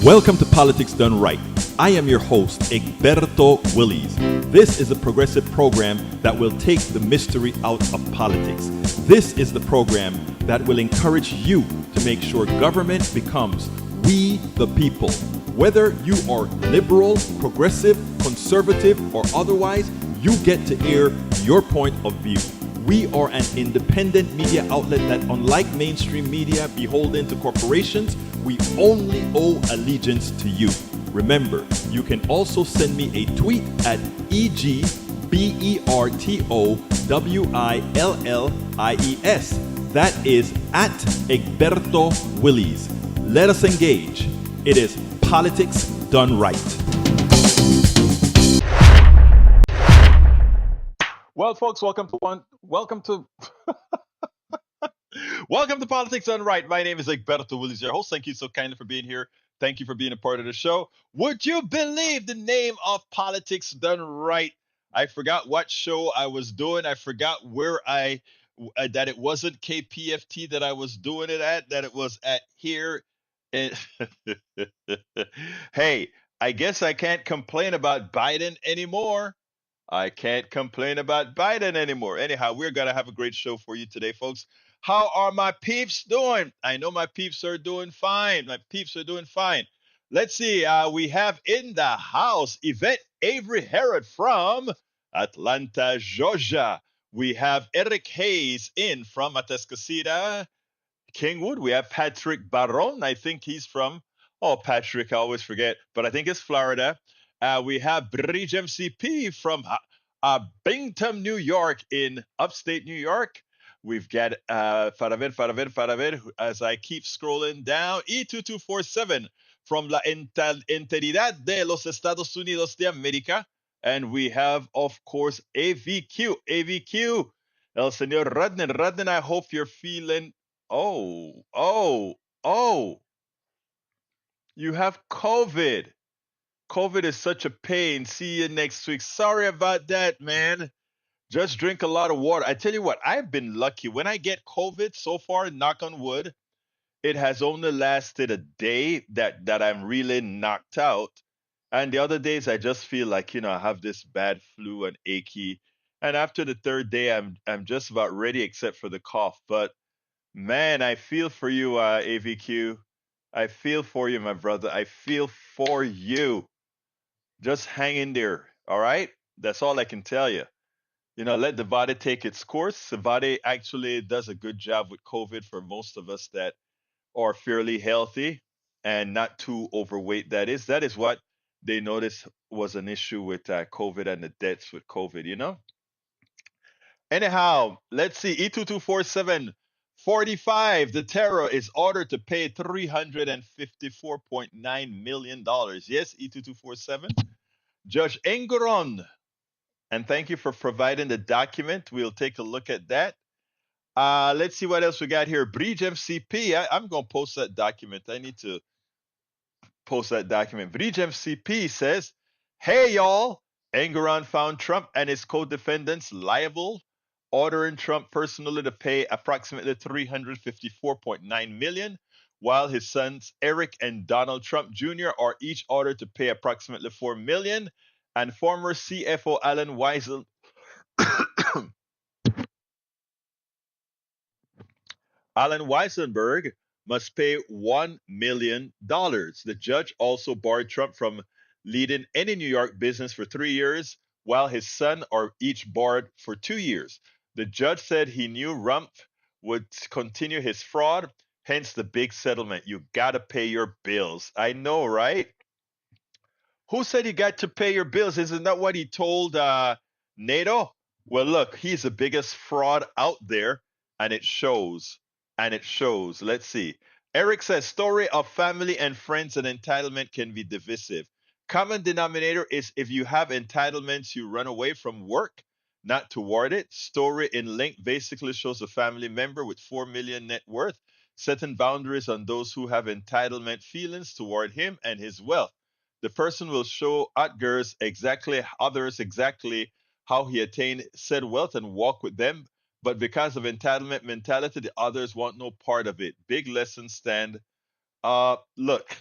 Welcome to Politics Done Right. I am your host, Egberto Willies. This is a progressive program that will take the mystery out of politics. This is the program that will encourage you to make sure government becomes we the people. Whether you are liberal, progressive, conservative, or otherwise, you get to air your point of view. We are an independent media outlet that, unlike mainstream media beholden to corporations, we only owe allegiance to you. Remember, you can also send me a tweet at EGBERTOWILLIES. That is at Egberto Willies. Let us engage. It is Politics Done Right. Well, folks, welcome to Politics Done Right. My name is Egberto Willies, your host. Thank you so kindly for being here. Thank you for being a part of the show. Would you believe the name of Politics Done Right? I forgot what show I was doing. I forgot where that it wasn't KPFT that I was doing it at, that it was at here. And hey, I guess I can't complain about Biden anymore. I can't complain about Biden anymore. Anyhow, we're going to have a great show for you today, folks. How are my peeps doing? I know my peeps are doing fine. My peeps are doing fine. Let's see. We have in the house Yvette Avery Herod from Atlanta, Georgia. We have Eric Hayes in from Atascocita, Kingwood. We have Patrick Baron. I think he's from, oh, Patrick, I always forget, but I think it's Florida. We have Bridge MCP from Binghamton, New York, in upstate New York. We've got Faraver, as I keep scrolling down, E2247 from La Entidad de los Estados Unidos de América. And we have, of course, AVQ, El Señor Radnin. Radnin, I hope you're feeling. Oh, oh, oh, you have COVID. COVID is such a pain. See you next week. Sorry about that, man. Just drink a lot of water. I tell you what, I've been lucky. When I get COVID so far, knock on wood, it has only lasted a day that I'm really knocked out. And the other days I just feel like, I have this bad flu and achy. And after the third day, I'm just about ready except for the cough. But man, I feel for you, AVQ. I feel for you, my brother. I feel for you. Just hang in there. All right? That's all I can tell you. Let the body take its course. The body actually does a good job with COVID for most of us that are fairly healthy and not too overweight. That is what they noticed was an issue with COVID and the deaths with COVID. Anyhow, let's see. E224745, the terror is ordered to pay $354.9 million. Yes, E2247. Judge Engoron, and thank you for providing the document. We'll take a look at that. Let's see what else we got here. Bridge MCP. I'm going to post that document. I need to post that document. Bridge MCP says, hey, y'all. Engoron found Trump and his co-defendants liable, ordering Trump personally to pay approximately $354.9 million, while his sons Eric and Donald Trump Jr. are each ordered to pay approximately $4 million, and former CFO Alan Weisenberg must pay $1 million. The judge also barred Trump from leading any New York business for 3 years, while his son are each barred for 2 years. The judge said he knew Rump would continue his fraud, hence the big settlement. You gotta pay your bills. I know, right? Who said you got to pay your bills? Isn't that what he told NATO? Well, look, he's the biggest fraud out there, and it shows. And it shows. Let's see. Eric says story of family and friends and entitlement can be divisive. Common denominator is if you have entitlements, you run away from work, not toward it. Story in link basically shows a family member with 4 million net worth setting boundaries on those who have entitlement feelings toward him and his wealth. The person will show others exactly how he attained said wealth and walk with them. But because of entitlement mentality, the others want no part of it. Big lesson stand. Look,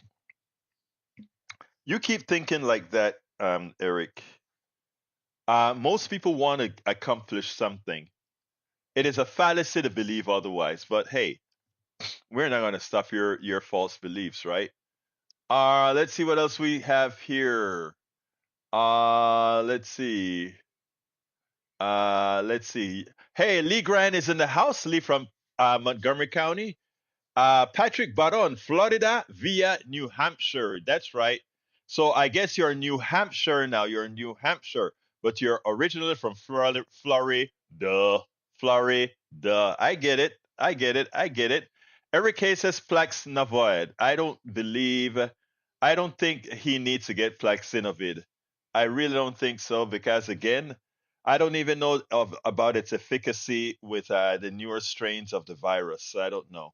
You keep thinking like that, Eric. Most people want to accomplish something. It is a fallacy to believe otherwise, but hey, we're not going to stop your false beliefs, right? Let's see what else we have here. Let's see. Let's see. Hey, Lee Grant is in the house. Lee from Montgomery County. Patrick Baron, Florida via New Hampshire. That's right. So I guess you're New Hampshire now. You're in New Hampshire, but you're originally from Florida. Florida. I get it. I get it. I get it. Eric K says Plaxnavoid. I don't think he needs to get Plaxinovid. I really don't think so because again, I don't even know about its efficacy with the newer strains of the virus. So I don't know.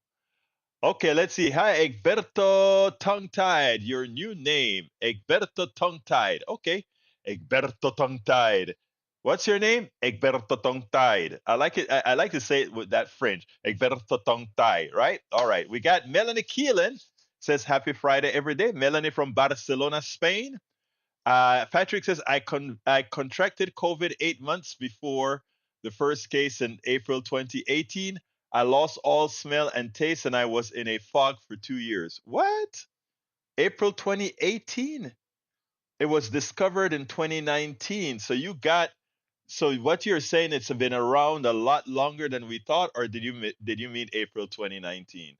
Okay, let's see. Hi, Egberto Tongue-Tied. Your new name, Egberto Tongue-Tied. Okay, Egberto Tongue-Tied. What's your name? Egberto Tongue-Tied. I like it. I like to say it with that French. Egberto Tongue-Tied, right? All right. We got Melanie Keelan. Says happy Friday every day. Melanie from Barcelona, Spain. Patrick says I contracted COVID 8 months before the first case in April 2018. I lost all smell and taste, and I was in a fog for 2 years. What? April 2018? It was discovered in 2019. So what you're saying, it's been around a lot longer than we thought, or did you mean April 2019?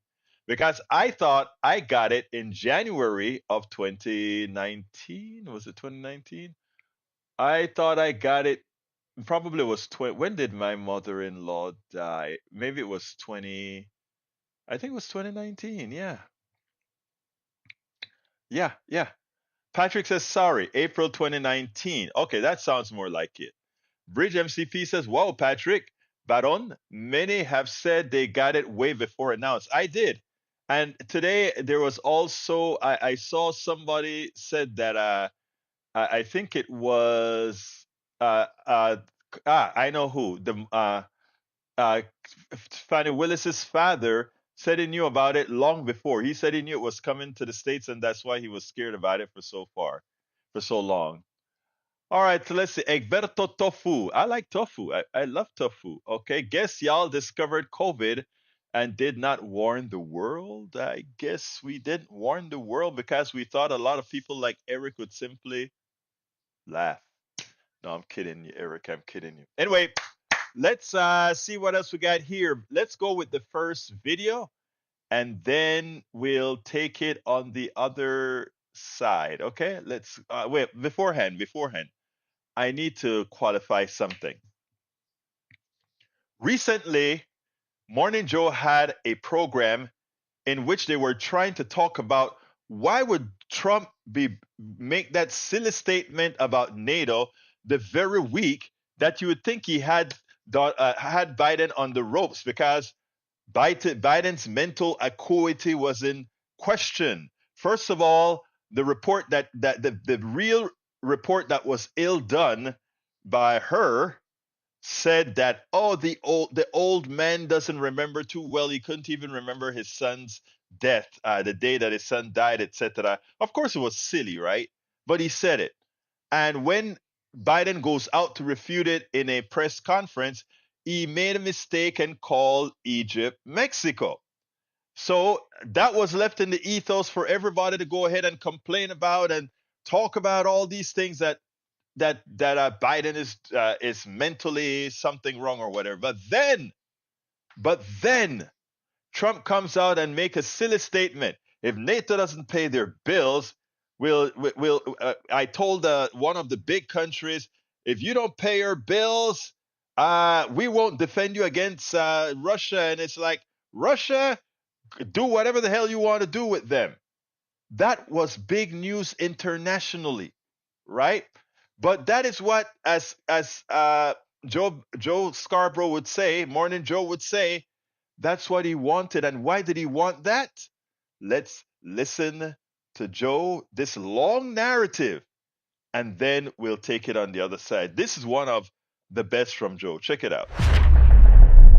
Because I thought I got it in January of 2019. Was it 2019? I thought I got it. Probably was 20. When did my mother-in-law die? Maybe it was 20. I think it was 2019. Yeah. Yeah. Yeah. Patrick says, sorry, April 2019. Okay, that sounds more like it. Bridge MCP says, wow, Patrick, Baron, many have said they got it way before announced. I did. And today there was also, I saw somebody said that, I think it was, I know who, uh, Fannie Willis's father said he knew about it long before. He said he knew it was coming to the States and that's why he was scared about it for so long. All right, so let's see. Egberto Tofu. I like tofu. I love tofu. Okay, guess y'all discovered COVID and did not warn the world. I guess we didn't warn the world because we thought a lot of people like Eric would simply laugh. No, I'm kidding you, Eric. I'm kidding you. Anyway, let's see what else we got here. Let's go with the first video and then we'll take it on the other side. Okay, let's wait beforehand. I need to qualify something. Recently, Morning Joe had a program in which they were trying to talk about why would Trump make that silly statement about NATO the very week that you would think he had Biden on the ropes because Biden's mental acuity was in question. First of all, the report that the real report that was ill done by her said that the old man doesn't remember too well. He couldn't even remember his son's death, the day that his son died, etc. Of course, it was silly, right? But he said it, and when Biden goes out to refute it in a press conference, he made a mistake and called Egypt Mexico. So that was left in the ethos for everybody to go ahead and complain about and talk about all these things that Biden is mentally something wrong or whatever. But then Trump comes out and make a silly statement. If NATO doesn't pay their bills, I told one of the big countries, if you don't pay your bills, we won't defend you against Russia. And it's like, Russia, do whatever the hell you want to do with them. That was big news internationally, right? But that is what, as Joe Scarborough would say, Morning Joe would say, that's what he wanted. And why did he want that? Let's listen to Joe, this long narrative, and then we'll take it on the other side. This is one of the best from Joe. Check it out.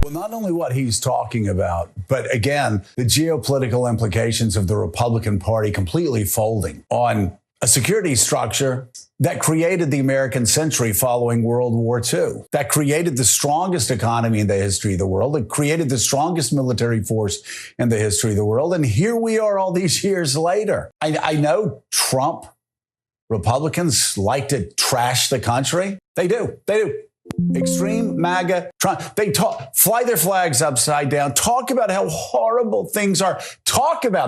Well, not only what he's talking about, but again, the geopolitical implications of the Republican Party completely folding on a security structure that created the American century following World War II, that created the strongest economy in the history of the world, that created the strongest military force in the history of the world. And here we are all these years later. I know Trump, Republicans like to trash the country. They do. Extreme MAGA, Trump, they fly their flags upside down, talk about how horrible things are,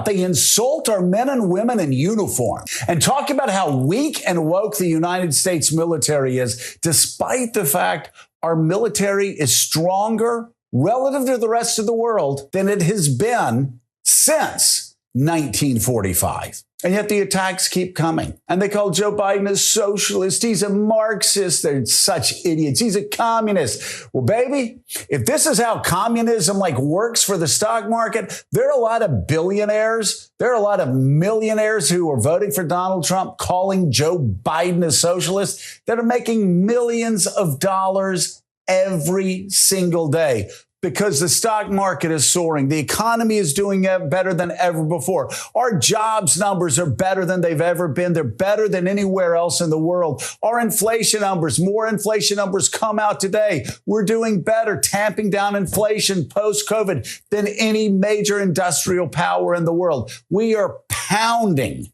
they insult our men and women in uniform, and talk about how weak and woke the United States military is, despite the fact our military is stronger relative to the rest of the world than it has been since 1945. And yet the attacks keep coming. And they call Joe Biden a socialist. He's a Marxist. They're such idiots. He's a communist. Well, baby, if this is how communism works for the stock market, there are a lot of billionaires. There are a lot of millionaires who are voting for Donald Trump, calling Joe Biden a socialist, that are making millions of dollars every single day. Because the stock market is soaring. The economy is doing better than ever before. Our jobs numbers are better than they've ever been. They're better than anywhere else in the world. Our inflation numbers, more inflation numbers come out today. We're doing better, tamping down inflation post-COVID than any major industrial power in the world. We are pounding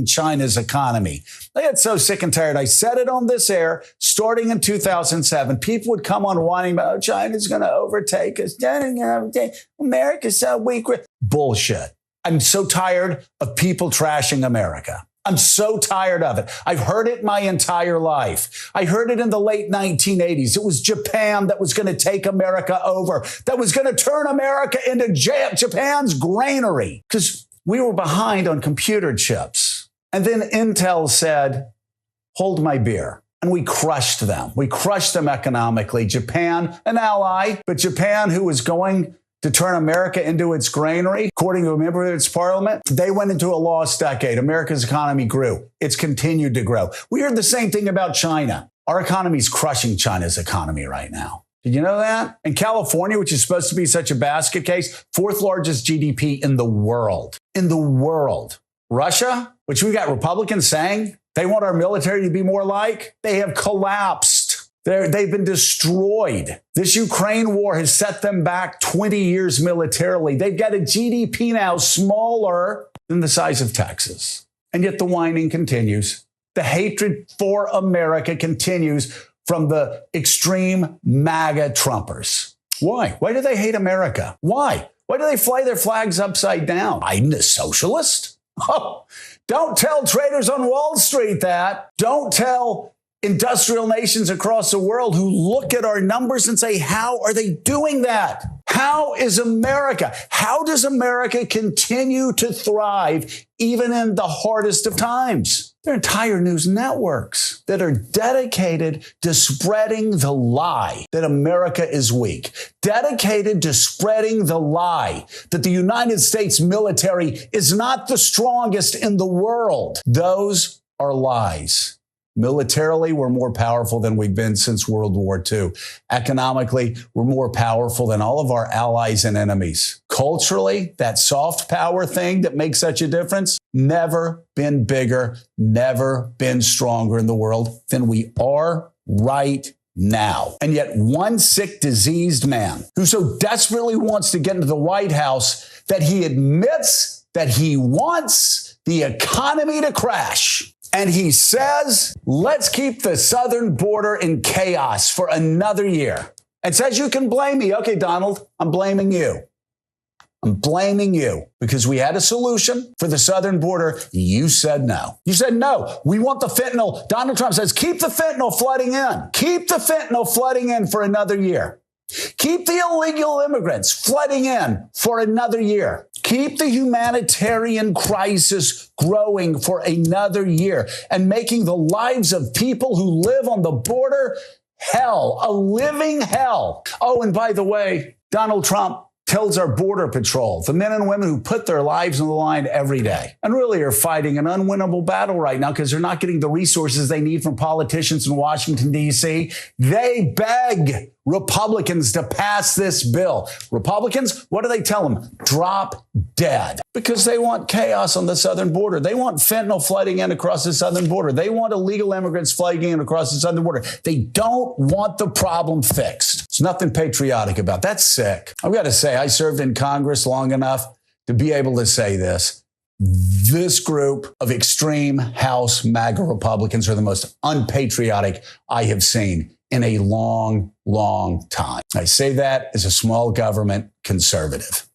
China's economy. I get so sick and tired. I said it on this air starting in 2007. People would come on whining about, oh, China's going to overtake us. America's so weak. Bullshit. I'm so tired of people trashing America. I'm so tired of it. I've heard it my entire life. I heard it in the late 1980s. It was Japan that was going to take America over, that was going to turn America into Japan's granary, because we were behind on computer chips. And then Intel said, hold my beer. And we crushed them. We crushed them economically. Japan, an ally, but Japan, who was going to turn America into its granary, according to a member of its parliament, they went into a lost decade. America's economy grew. It's continued to grow. We heard the same thing about China. Our economy is crushing China's economy right now. Did you know that? In California, which is supposed to be such a basket case, fourth largest GDP in the world. Russia, which we got Republicans saying they want our military to be more like, they have collapsed. They've been destroyed. This Ukraine war has set them back 20 years militarily. They've got a GDP now smaller than the size of Texas. And yet the whining continues. The hatred for America continues from the extreme MAGA Trumpers. Why? Why do they hate America? Why? Why do they fly their flags upside down? Biden is socialist? Oh, don't tell traders on Wall Street that. Don't tell industrial nations across the world who look at our numbers and say, how are they doing that? How is America? How does America continue to thrive even in the hardest of times? There are entire news networks that are dedicated to spreading the lie that America is weak, dedicated to spreading the lie that the United States military is not the strongest in the world. Those are lies. Militarily, we're more powerful than we've been since World War II. Economically, we're more powerful than all of our allies and enemies. Culturally, that soft power thing that makes such a difference, never been bigger, never been stronger in the world than we are right now. And yet one sick, diseased man who so desperately wants to get into the White House that he admits that he wants the economy to crash. And he says, let's keep the southern border in chaos for another year. And says, you can blame me. Okay, Donald, I'm blaming you. I'm blaming you because we had a solution for the southern border. You said no. You said no. We want the fentanyl. Donald Trump says, keep the fentanyl flooding in. Keep the fentanyl flooding in for another year. Keep the illegal immigrants flooding in for another year. Keep the humanitarian crisis growing for another year and making the lives of people who live on the border hell, a living hell. Oh, and by the way, Donald Trump tells our border patrol, the men and women who put their lives on the line every day and really are fighting an unwinnable battle right now because they're not getting the resources they need from politicians in Washington, D.C. They beg Republicans to pass this bill. Republicans, what do they tell them? Drop dead. Because they want chaos on the southern border. They want fentanyl flooding in across the southern border. They want illegal immigrants flooding in across the southern border. They don't want the problem fixed. There's nothing patriotic about that. That's sick. I've got to say, I served in Congress long enough to be able to say this. This group of extreme House MAGA Republicans are the most unpatriotic I have seen in a long, long time. I say that as a small government conservative.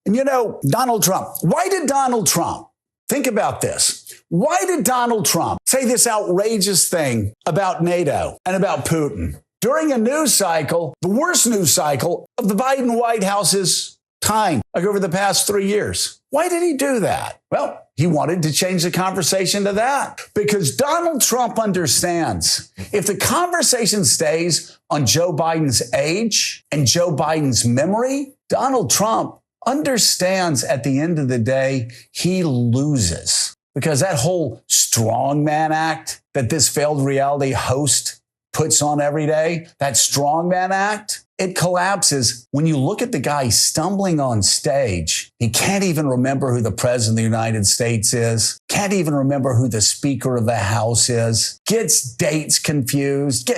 And you know, Donald Trump, why did Donald Trump, think about this, why did Donald Trump say this outrageous thing about NATO and about Putin during a news cycle, the worst news cycle of the Biden White House's time, like over the past 3 years? Why did he do that? Well, he wanted to change the conversation to that because Donald Trump understands if the conversation stays on Joe Biden's age and Joe Biden's memory, Donald Trump understands at the end of the day, he loses because that whole strongman act that this failed reality host puts on every day, that strongman act, it collapses when you look at the guy stumbling on stage. He can't even remember who the president of the United States is, can't even remember who the Speaker of the House is, gets dates confused.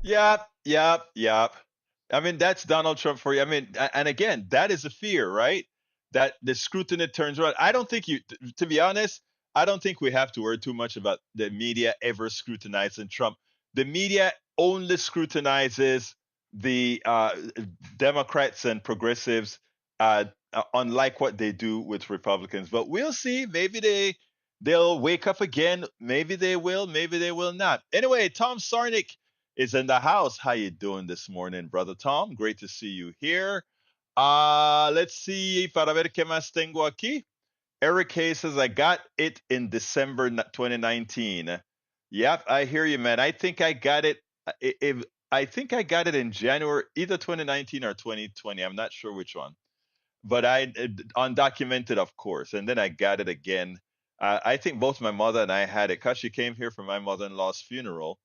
Yep. I mean, that's Donald Trump for you. I mean, and again, that is a fear, right? That the scrutiny turns around. I don't think to be honest, I don't think we have to worry too much about the media ever scrutinizing Trump. The media only scrutinizes the Democrats and progressives, unlike what they do with Republicans. But we'll see. Maybe they'll wake up again. Maybe they will. Maybe they will not. Anyway, Tom Sarnik is in the house. How you doing this morning, brother Tom? Great to see you here. Let's see. Para ver qué más tengo aquí. Eric Hayes says, I got it in December 2019. Yep, I hear you, man. I think I got it. I think I got it in January, either 2019 or 2020. I'm not sure which one. But undocumented, of course. And then I got it again. I think both my mother and I had it because she came here for my mother-in-law's funeral.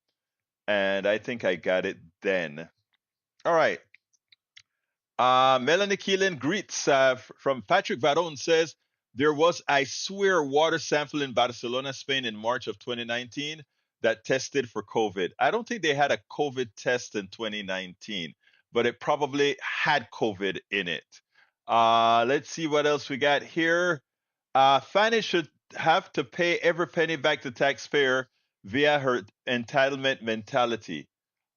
And I think I got it then. All right. Melanie Keelan greets from Patrick Varon says, there was, I swear, water sample in Barcelona, Spain in March of 2019 that tested for COVID. I don't think they had a COVID test in 2019, but it probably had COVID in it. Let's see what else we got here. Fannie should have to pay every penny back to taxpayer via her entitlement mentality.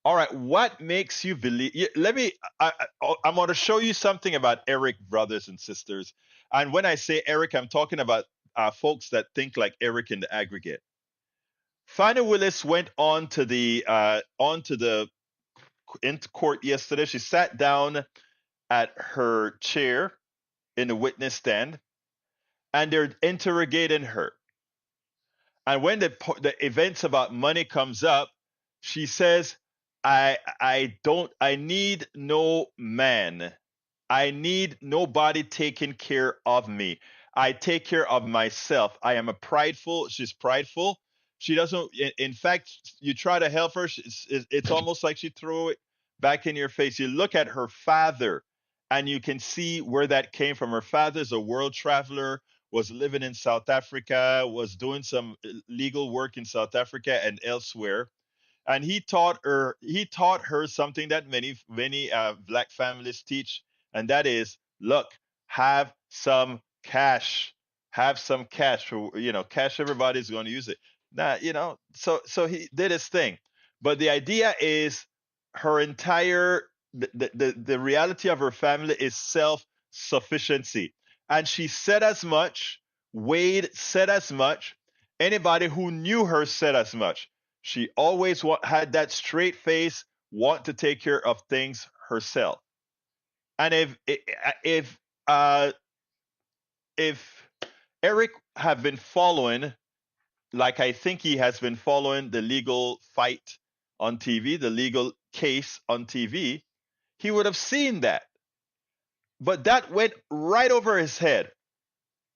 All right, what makes you believe? I'm going to show you something about Eric, brothers and sisters. And when I say Eric, I'm talking about folks that think like Eric in the aggregate. Fannie Willis went on to the in court yesterday. She sat down at her chair in the witness stand, and they're interrogating her. And when the events about money comes up, she says, I need no man. I need nobody taking care of me. I take care of myself. I am she's prideful. She doesn't, in fact, you try to help her. It's almost like she threw it back in your face. You look at her father and you can see where that came from. Her father's a world traveler, was living in South Africa, was doing some legal work in South Africa and elsewhere, and he taught her something that many black families teach, and that is, look, have some cash. Have some cash. Cash, everybody's going to use it. Now, so he did his thing. But the idea is, her entire the reality of her family is self-sufficiency. And she said as much. Wade said as much. Anybody who knew her said as much. She always had that straight face, want to take care of things herself. And if Eric had been following, like I think he has been following, the legal fight on TV, the legal case on TV, he would have seen that. But that went right over his head.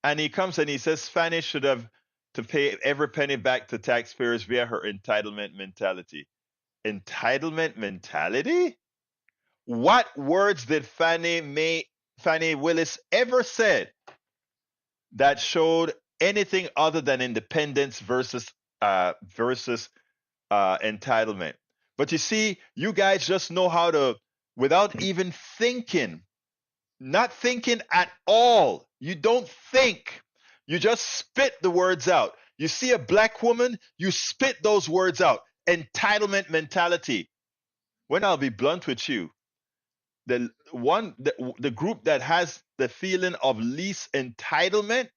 And he comes and he says Fannie should have to pay every penny back to taxpayers via her entitlement mentality. Entitlement mentality? What words did Fannie Willis ever said that showed anything other than independence versus entitlement? But you see, you guys just know how to, without even thinking, not thinking at all. You don't think. You just spit the words out. You see a black woman, you spit those words out. Entitlement mentality. When I'll be blunt with you, the group that has the feeling of least entitlement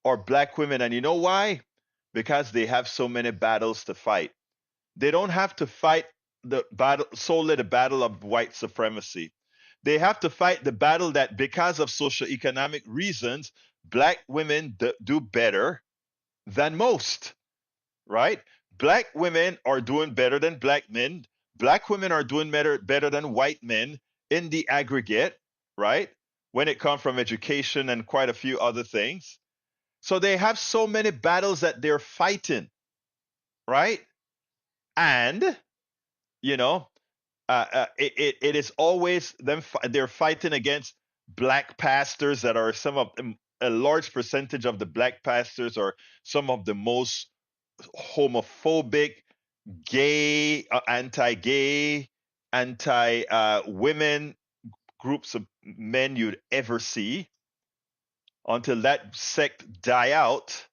are black women. And you know why? Because they have so many battles to fight. They don't have to fight the battle solely the battle of white supremacy. They have to fight the battle that because of socioeconomic reasons, black women do better than most, right? Black women are doing better than black men. Black women are doing better than white men in the aggregate, right? When it comes from education and quite a few other things. So they have so many battles that they're fighting, right? And, you know, it is always them. They're fighting against black pastors that are some of them. A large percentage of the black pastors are some of the most homophobic, gay, anti-gay, anti-women groups of men you'd ever see. Until that sect die out,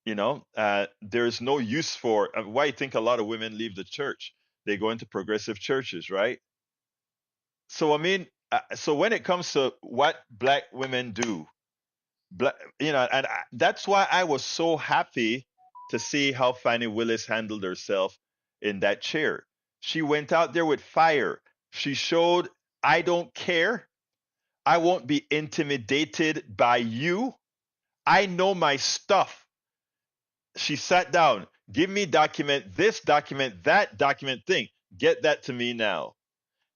there's no use for why you think a lot of women leave the church. They go into progressive churches, right? So I mean, so when it comes to what black women do, and that's why I was so happy to see how Fannie Willis handled herself in that chair. She went out there with fire. She showed, I don't care. I won't be intimidated by you. I know my stuff. She sat down. Give me document this, document that, document thing. Get that to me now.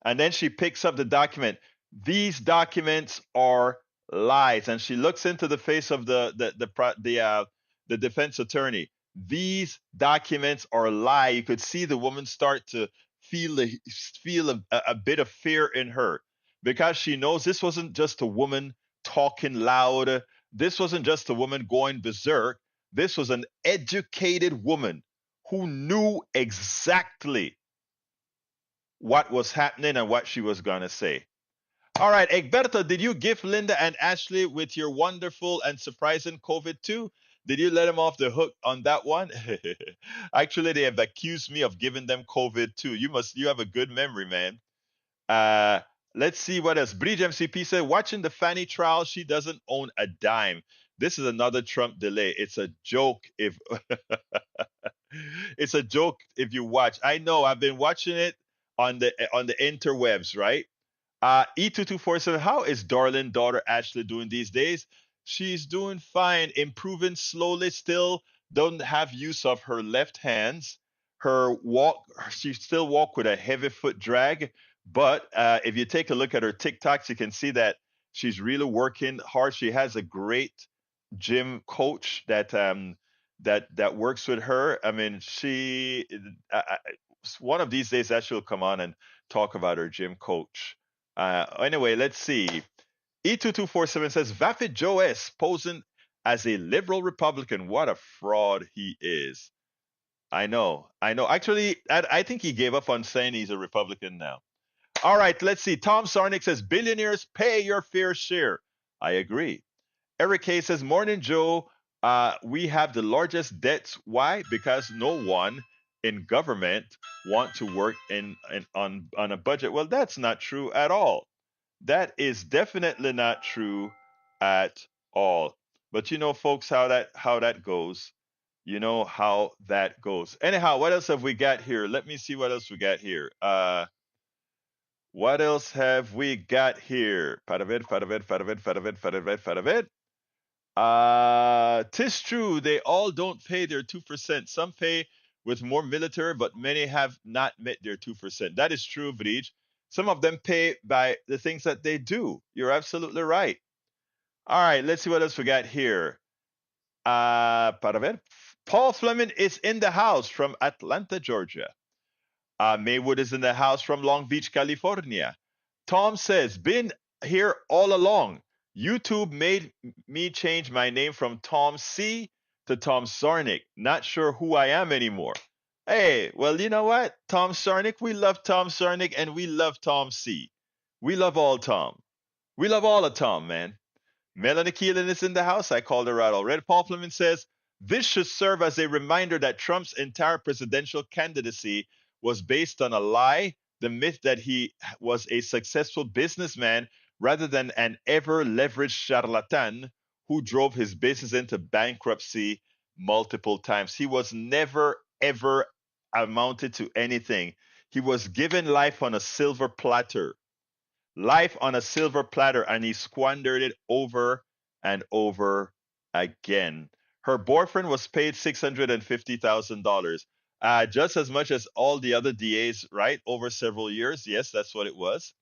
And then she picks up the document. These documents are lies. And she looks into the face of the defense attorney. These documents are lie. You could see the woman start to feel a bit of fear in her because she knows this wasn't just a woman talking loud. This wasn't just a woman going berserk. This was an educated woman who knew exactly what was happening and what she was going to say. All right, Egberto, did you gift Linda and Ashley with your wonderful and surprising COVID too? Did you let them off the hook on that one? Actually, they have accused me of giving them COVID too. You have a good memory, man. Uh, let's see what else. Bridge MCP said, watching the Fanny trial, she doesn't own a dime. This is another Trump delay. It's a joke if it's a joke if you watch. I know I've been watching it on the interwebs, right? E2247, how is darling daughter Ashley doing these days? She's doing fine, improving slowly still, don't have use of her left hands. Her walk, she still walk with a heavy foot drag, but if you take a look at her TikToks, you can see that she's really working hard. She has a great gym coach that works with her. I mean, one of these days that she'll come on and talk about her gym coach. Anyway, let's see. E2247 says Vapid Joe S. posing as a liberal Republican. What a fraud he is. I know. I know. Actually, I think he gave up on saying he's a Republican now. All right, let's see. Tom Sarnik says billionaires pay your fair share. I agree. Eric K says, Morning, Joe. We have the largest debts. Why? Because no one in government want to work on a budget. Well, that's not true at all. That is definitely not true at all. But you know, folks, how that goes. You know how that goes. Anyhow, what else have we got here? Let me see what else we got here. What else have we got here? Paravid, paravid, paravid, paravid, paravid, paravid. Tis true, they all don't pay their 2%. Some pay with more military, but many have not met their 2%. That is true, Vrij. Some of them pay by the things that they do. You're absolutely right. All right, let's see what else we got here. Para ver. Paul Fleming is in the house from Atlanta, Georgia. Maywood is in the house from Long Beach, California. Tom says, been here all along. YouTube made me change my name from Tom C to Tom Sarnik. Not sure who I am anymore. Hey, well, you know what? Tom Sarnik, we love Tom Sarnik and we love Tom C. We love all Tom. We love all of Tom, man. Melanie Keelan is in the house. I called her out already. Paul Fleming says, this should serve as a reminder that Trump's entire presidential candidacy was based on a lie, the myth that he was a successful businessman rather than an ever leveraged charlatan who drove his business into bankruptcy multiple times. He was never, ever amounted to anything. He was given life on a silver platter, life on a silver platter, and he squandered it over and over again. Her boyfriend was paid $650,000, just as much as all the other DAs, right? Over several years. Yes, that's what it was.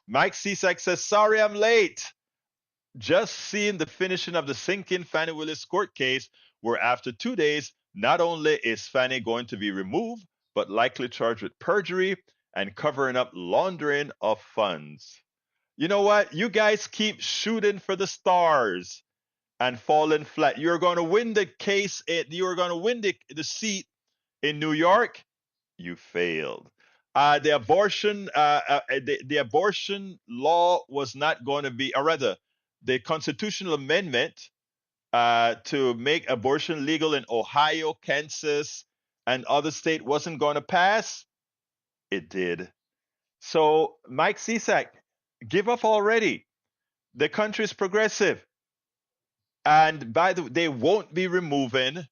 Mike Cisak says, sorry I'm late. Just seeing the finishing of the sinking Fannie Willis court case, where after 2 days, not only is Fannie going to be removed, but likely charged with perjury and covering up laundering of funds. You know what? You guys keep shooting for the stars and falling flat. You're going to win the case. You're going to win the seat in New York. You failed. The abortion law was not going to be, or rather, the constitutional amendment to make abortion legal in Ohio, Kansas, and other states wasn't going to pass. It did. So, Mike Cisak, give up already. The country is progressive, and by the way, they won't be removing.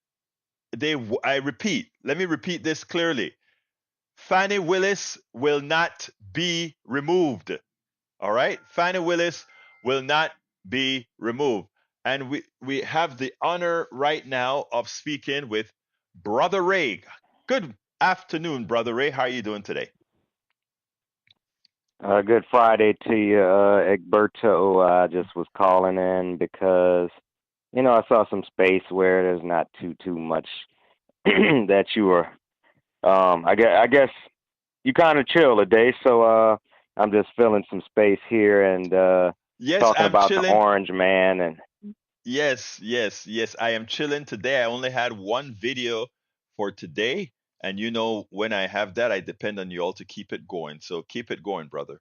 I repeat. Let me repeat this clearly. Fannie Willis will not be removed. All right, Fannie Willis will not be removed, and we have the honor right now of speaking with Brother Ray. Good afternoon, Brother Ray. How are you doing today? Good Friday to you, Egberto. I just was calling in because I saw some space where there's not too much that you were. I guess you kind of chill today, so I'm just filling some space here and Yes, talking I'm about the chilling. Orange Man and Yes, yes, yes. I am chilling today. I only had one video for today. And you know, when I have that, I depend on you all to keep it going. So keep it going, brother.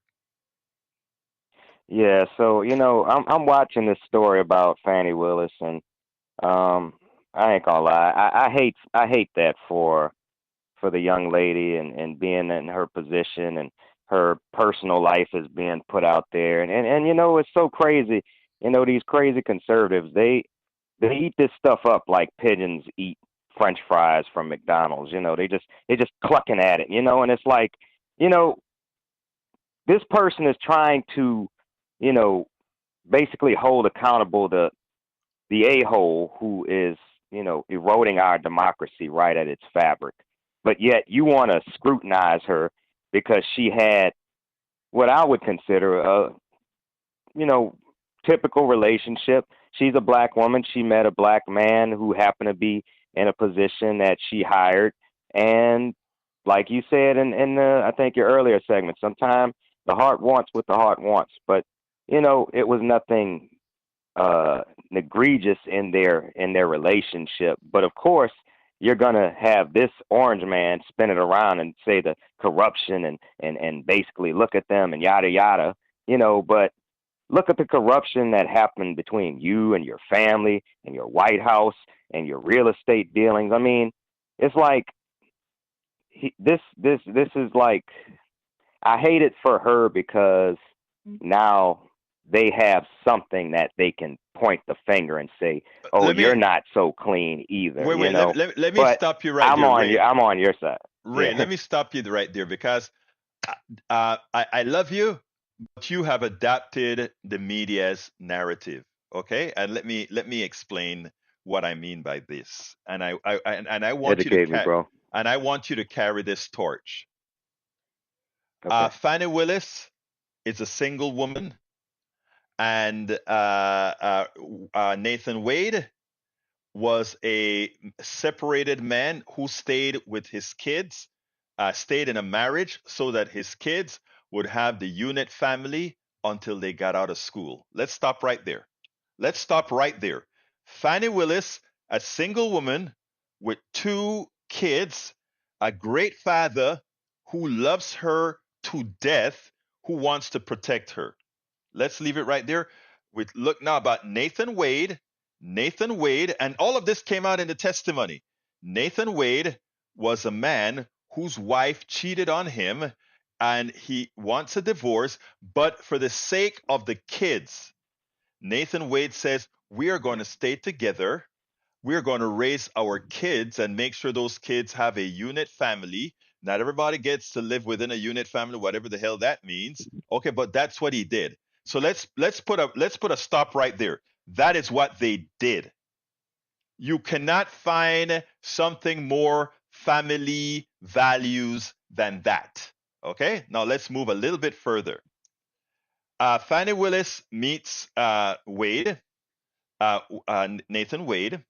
yeah. So I'm watching this story about Fannie Willis and um, I ain't gonna lie, I hate that for the young lady and being in her position and her personal life is being put out there and it's so crazy. These crazy conservatives, they eat this stuff up like pigeons eat french fries from McDonald's. They just clucking at it, and it's like, you know this person is trying to, you know basically hold accountable the a-hole who is, eroding our democracy right at its fabric. But yet you want to scrutinize her because she had what I would consider a, you know, typical relationship. She's a black woman. She met a black man who happened to be in a position that she hired. And like you said in I think your earlier segment, sometimes the heart wants what the heart wants. But, it was nothing uh egregious in their relationship. But of course, you're gonna have this orange man spin it around and say the corruption and basically look at them and yada yada, but look at the corruption that happened between you and your family and your White House and your real estate dealings. I mean, it's like this is like, I hate it for her because now they have something that they can point the finger and say, "Oh, Let you're me not so clean either," wait, wait. Let me But stop you right I'm there, on you. Ray. I'm on your side. Ray, Yeah, let me stop you right there because I love you, but you have adapted the media's narrative. Okay, and let me explain what I mean by this. And I want you to educate me, bro. carry this torch. Okay. Fannie Willis is a single woman, and Nathan Wade was a separated man who stayed with his kids, stayed in a marriage so that his kids would have the unit family until they got out of school. Let's stop right there. Let's stop right there. Fannie Willis, a single woman with two kids, a great father who loves her to death, who wants to protect her. Let's leave it right there. We look now about Nathan Wade. Nathan Wade, and all of this came out in the testimony. Nathan Wade was a man whose wife cheated on him and he wants a divorce, but for the sake of the kids, Nathan Wade says, we are going to stay together. We're going to raise our kids and make sure those kids have a unit family. Not everybody gets to live within a unit family, whatever the hell that means. Okay, but that's what he did. So let's put a stop right there. That is what they did. You cannot find something more family values than that. Okay, now let's move a little bit further. Fannie Willis meets Wade, Nathan Wade,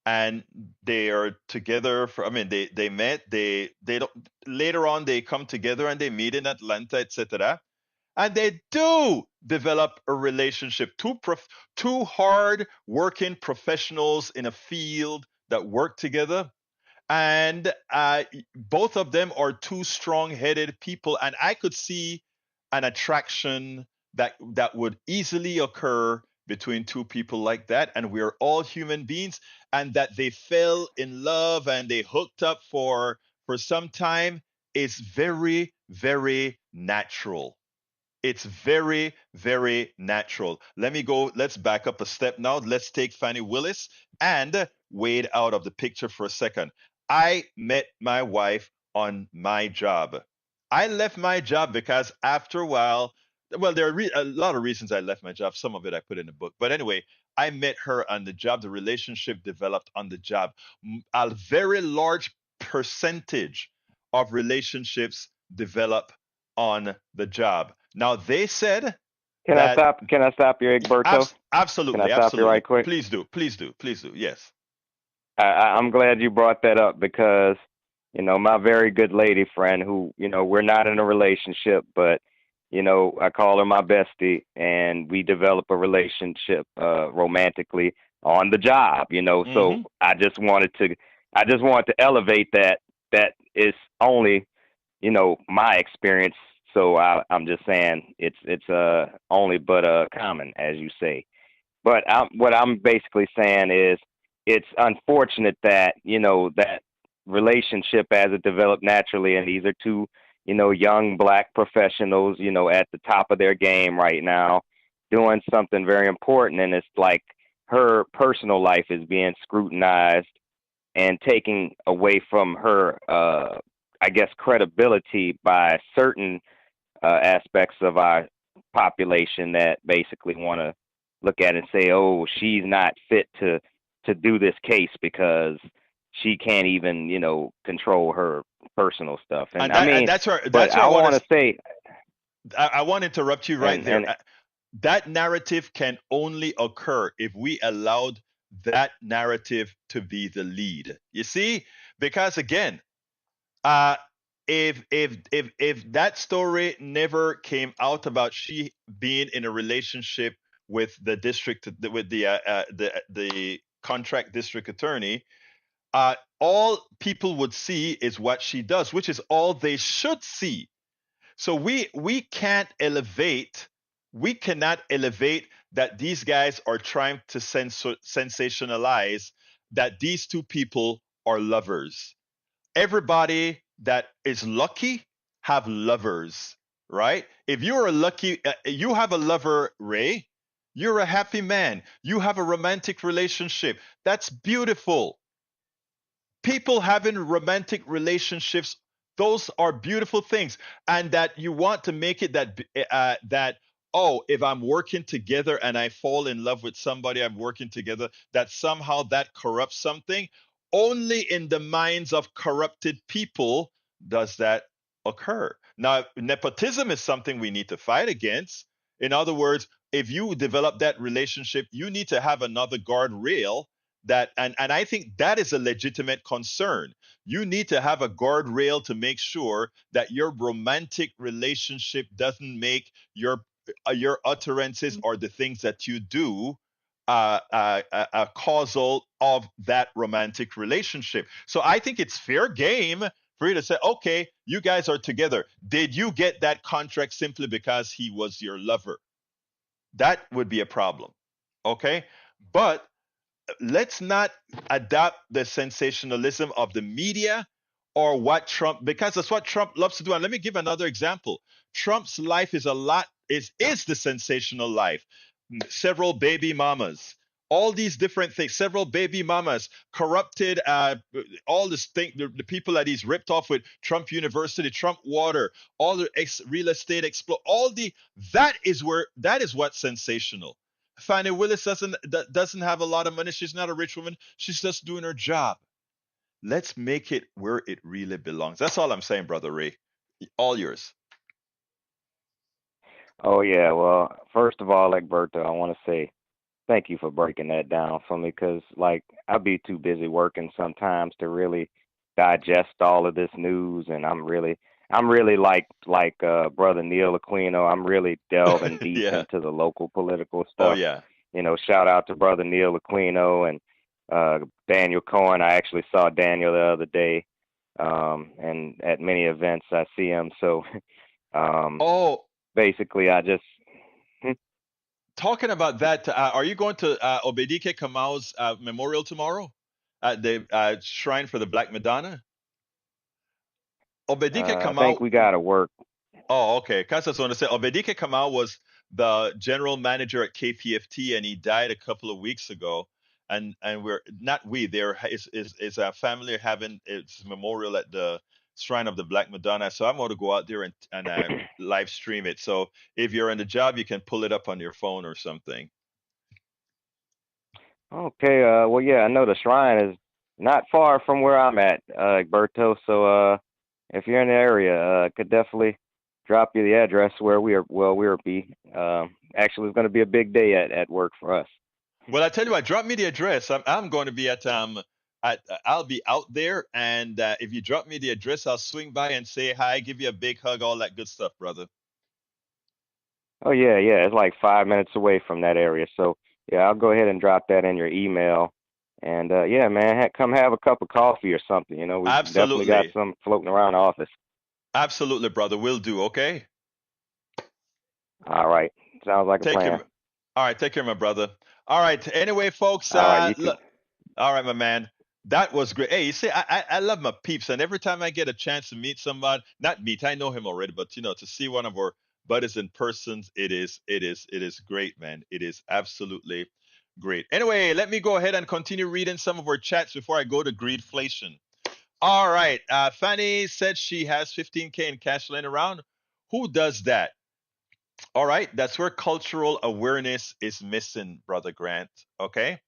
and they are together for, I mean, they met, they don't, later on they come together and they meet in Atlanta, etc. And they do develop a relationship. Two hard working professionals in a field that work together, and both of them are two strong-headed people, and I could see an attraction that would easily occur between two people like that, and we're all human beings, and that they fell in love and they hooked up for some time is very, very natural. It's very, very natural. Let's back up a step now. Let's take Fannie Willis and Wade out of the picture for a second. I met my wife on my job. I left my job because after a while, well, there are a lot of reasons I left my job. Some of it I put in the book. But anyway, I met her on the job. The relationship developed on the job. A very large percentage of relationships develop on the job. Now they said that Can I stop you, Egberto? Can I absolutely, stop you absolutely. right quick? Please do, please do, please do. Yes. I'm glad you brought that up because, my very good lady friend who, we're not in a relationship, but, I call her my bestie and we develop a relationship, romantically on the job, so Hmm. I just wanted to elevate that is only, my experience. So I'm just saying it's only but common, as you say. But what I'm basically saying is it's unfortunate that, that relationship as it developed naturally, and these are two, young black professionals, at the top of their game right now, doing something very important, and it's like her personal life is being scrutinized and taking away from her, I guess, credibility by certain aspects of our population that basically want to look at it and say, "Oh, she's not fit to do this case because she can't even, control her personal stuff." And And I that and mean, that's where but that's where I want to say, I want to interrupt you right there. and That narrative can only occur if we allowed that narrative to be the lead. You see, because again, uh, if that story never came out about she being in a relationship with the district with the contract district attorney, all people would see is what she does, which is all they should see. So we cannot elevate that these guys are trying to sensationalize that these two people are lovers. Everybody that is lucky have lovers, right? If you're a lucky, you have a lover, Ray. You're a happy man. You have a romantic relationship. That's beautiful. People having romantic relationships, those are beautiful things, and that you want to make it that oh, if I'm working together and I fall in love with somebody I'm working together, that somehow that corrupts something. Only in the minds of corrupted people does that occur. Now, nepotism is something we need to fight against. In other words, if you develop that relationship, you need to have another guardrail that, and I think that is a legitimate concern. You need to have a guardrail to make sure that your romantic relationship doesn't make your utterances or the things that you do a causal of that romantic relationship. So I think it's fair game for you to say, okay, you guys are together. Did you get that contract simply because he was your lover? That would be a problem. Okay. But let's not adopt the sensationalism of the media or what Trump, because that's what Trump loves to do. And let me give another example. Trump's life is a lot is the sensational life. Several baby mamas, all these different things, several baby mamas, corrupted, all this thing, the people that he's ripped off with Trump University, Trump Water, all the real estate explode, all the that is what's sensational. Fannie Willis doesn't have a lot of money. She's not a rich woman. She's just doing her job. Let's make it where it really belongs. That's all I'm saying, brother Ray. All yours. Oh yeah. Well, first of all, Egberto, I want to say thank you for breaking that down for me, because like I'll be too busy working sometimes to really digest all of this news, and I'm really like brother Neil Aquino. I'm really delving deep Yeah. into the local political Oh stuff. yeah. Shout out to brother Neil Aquino and Daniel Cohen. I actually saw Daniel the other day, and at many events I see him. So um, Oh, basically, I just talking about that, are you going to Obedike Kamau's memorial tomorrow at the Shrine for the Black Madonna? Obedike I think Kamau. we gotta work. Oh, okay. Because I was going to say, Obedike Kamau was the general manager at KPFT, and he died a couple of weeks ago. And we're not we there is a family having its memorial at the Shrine of the Black Madonna. So I'm going to go out there and live stream it. So if you're in the job, you can pull it up on your phone or something. Okay, well, yeah, I know the shrine is not far from where I'm at, Egberto. So, if you're in the area, I could definitely drop you the address where we'll be. Actually, it's going to be a big day at work for us. Well, I tell you what, drop me the address. I'm going to be at I'll be out there, and if you drop me the address, I'll swing by and say hi, give you a big hug, all that good stuff, brother. Oh yeah, yeah, it's like 5 minutes away from that area. So, yeah, I'll go ahead and drop that in your email. And yeah, man, come have a cup of coffee or something. We definitely got Absolutely, some floating around the office. absolutely, brother. Will do. Okay. All right, sounds like a Take care. plan. All right, take care, my brother. All right. Anyway, folks. All right, you too. All right, my man. That was great. Hey, you see, I love my peeps, and every time I get a chance to meet somebody, not meet, I know him already, but to see one of our buddies in person, it is great, man. It is absolutely great. Anyway, let me go ahead and continue reading some of our chats before I go to greedflation. All right. Fanny said she has 15K in cash laying around. Who does that? All right. That's where cultural awareness is missing, brother Grant. Okay.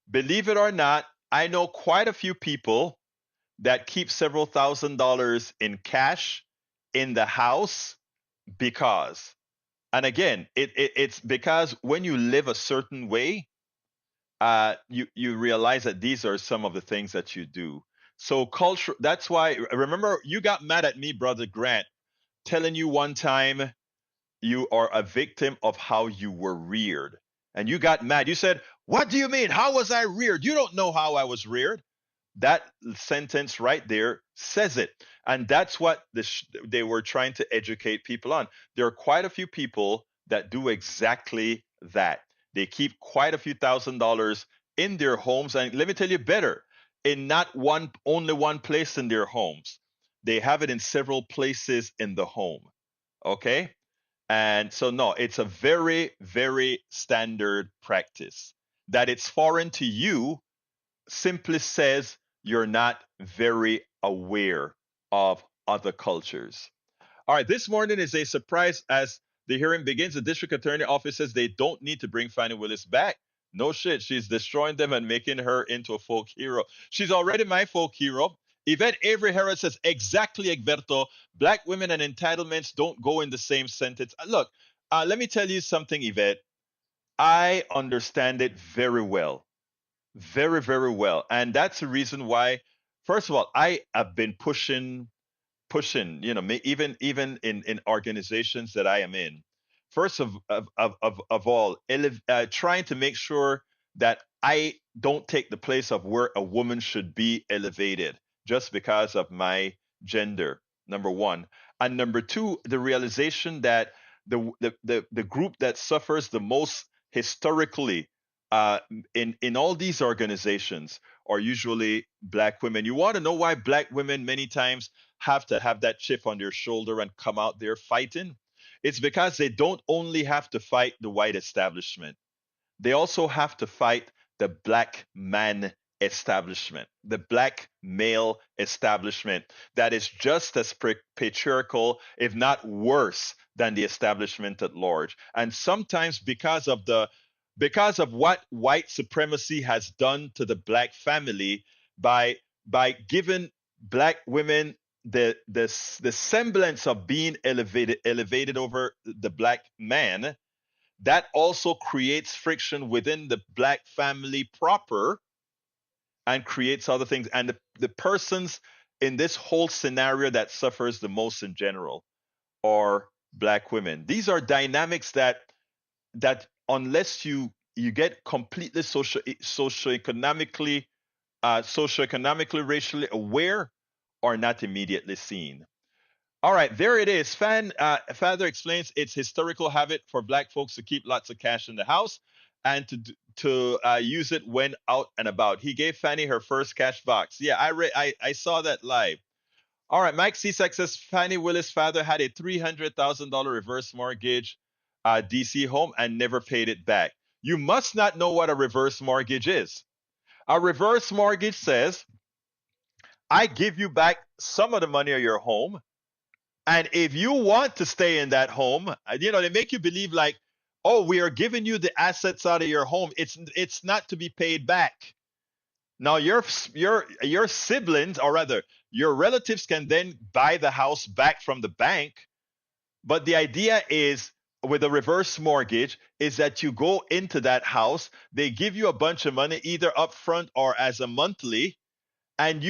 Believe it or not, I know quite a few people that keep several $1,000s in cash in the house because, and again, it's because when you live a certain way, you realize that these are some of the things that you do. So culture. That's why. Remember, you got mad at me, brother Grant, telling you one time you are a victim of how you were reared. And you got mad. You said, "What do you mean? How was I reared? You don't know how I was reared." That sentence right there says it. And that's what they were trying to educate people on. There are quite a few people that do exactly that. They keep quite a few $1,000s in their homes. And let me tell you better, in not only one place in their homes, they have it in several places in the home. Okay. And so, no, it's a very, very standard practice. That it's foreign to you simply says you're not very aware of other cultures. All right, this morning is a surprise as the hearing begins. The district attorney office says they don't need to bring Fannie Willis back. No shit, she's destroying them and making her into a folk hero. She's already my folk hero. Yvette Avery Harrod says, exactly, Egberto. Black women and entitlements don't go in the same sentence. Look, let me tell you something, Yvette. I understand it very well. Very, very well. And that's the reason why, first of all, I have been pushing, even in organizations that I am in. First of all, trying to make sure that I don't take the place of where a woman should be elevated just because of my gender. Number one, and number two, the realization that the group that suffers the most historically uh, in all these organizations are usually black women. You want to know why black women many times have to have that chip on their shoulder and come out there fighting? It's because they don't only have to fight the white establishment, they also have to fight the black man establishment, the black male establishment that is just as patriarchal, if not worse, than the establishment at large. And sometimes because of what white supremacy has done to the black family by giving black women the semblance of being elevated over the black man, that also creates friction within the black family proper and creates other things. And the persons in this whole scenario that suffers the most in general are black women. These are dynamics that unless you get completely socioeconomically racially aware, are not immediately seen. All right, there it is. Father explains it's historical habit for black folks to keep lots of cash in the house and to use it when out and about. He gave Fanny her first cash box. Yeah, I saw that live. All right, Mike Cisak says Fannie Willis' father had a $300,000 reverse mortgage DC home and never paid it back. You must not know what a reverse mortgage is. A reverse mortgage says, I give you back some of the money of your home, and if you want to stay in that home, they make you believe like, oh, we are giving you the assets out of your home. It's not to be paid back. Now your siblings, or rather your relatives, can then buy the house back from the bank. But the idea is with a reverse mortgage is that you go into that house, they give you a bunch of money either upfront or as a monthly, and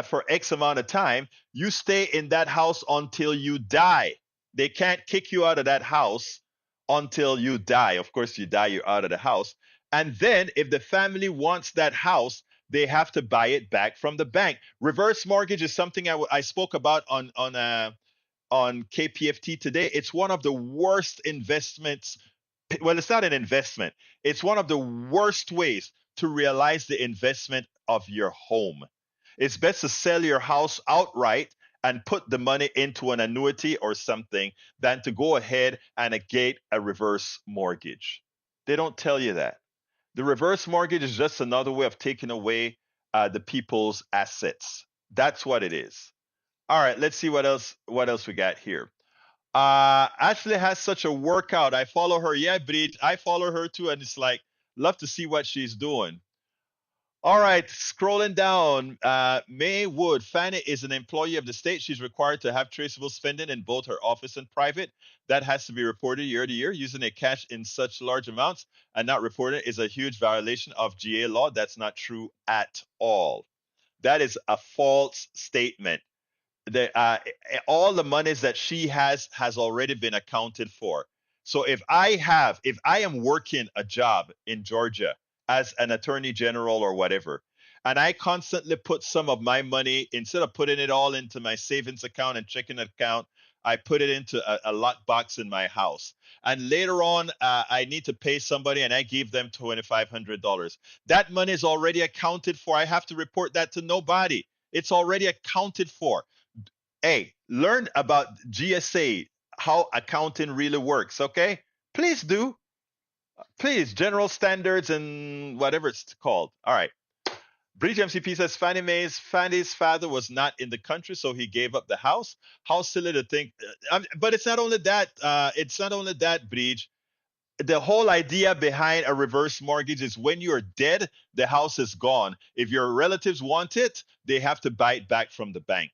for X amount of time, you stay in that house until you die. They can't kick you out of that house until you die. Of course, you die, you're out of the house. And then, if the family wants that house, they have to buy it back from the bank. Reverse mortgage is something I spoke about on KPFT today. It's one of the worst investments. Well, it's not an investment. It's one of the worst ways to realize the investment of your home. It's best to sell your house outright and put the money into an annuity or something than to go ahead and get a reverse mortgage. They don't tell you that. The reverse mortgage is just another way of taking away the people's assets. That's what it is. All right, let's see what else we got here. Ashley has such a workout. I follow her. Yeah, Brit, I follow her too, and it's like love to see what she's doing. All right, scrolling down. May Wood, Fanny is an employee of the state. She's required to have traceable spending in both her office and private. That has to be reported year to year. Using a cash in such large amounts and not reporting is a huge violation of GA law. That's not true at all. That is a false statement. All the monies that she has already been accounted for. So if I am working a job in Georgia as an attorney general or whatever, and I constantly put some of my money, instead of putting it all into my savings account and checking account, I put it into a lot box in my house. And later on, I need to pay somebody and I give them $2,500. That money is already accounted for. I have to report that to nobody. It's already accounted for. Hey, learn about GSA, how accounting really works, okay? Please do. Please, general standards and whatever it's called. All right. Breach MCP says Fanny's father was not in the country, so he gave up the house. How silly to think. But it's not only that. It's not only that, Breach. the whole idea behind a reverse mortgage is when you're dead, the house is gone. If your relatives want it, they have to buy it back from the bank.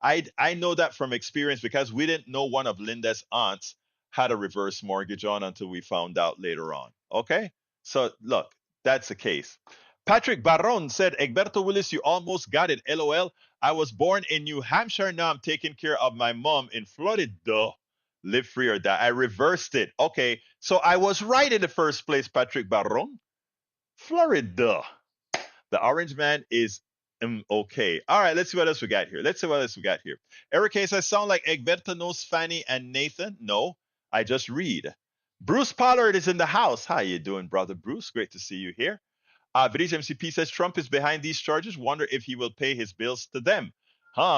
I know that from experience because we didn't know one of Linda's aunts had a reverse mortgage on until we found out later on. Okay? So look, that's the case. Patrick Barron said, Egberto Willis, you almost got it. LOL. I was born in New Hampshire. Now I'm taking care of my mom in Florida. Live free or die. I reversed it. Okay. So I was right in the first place, Patrick Barron. Florida. The orange man is okay. All right, let's see what else we got here. Eric Hayes, I sound like Egberto knows Fanny and Nathan. No, I just read. Bruce Pollard is in the house. How you doing, brother Bruce? Great to see you here. British MCP says Trump is behind these charges. Wonder if he will pay his bills to them.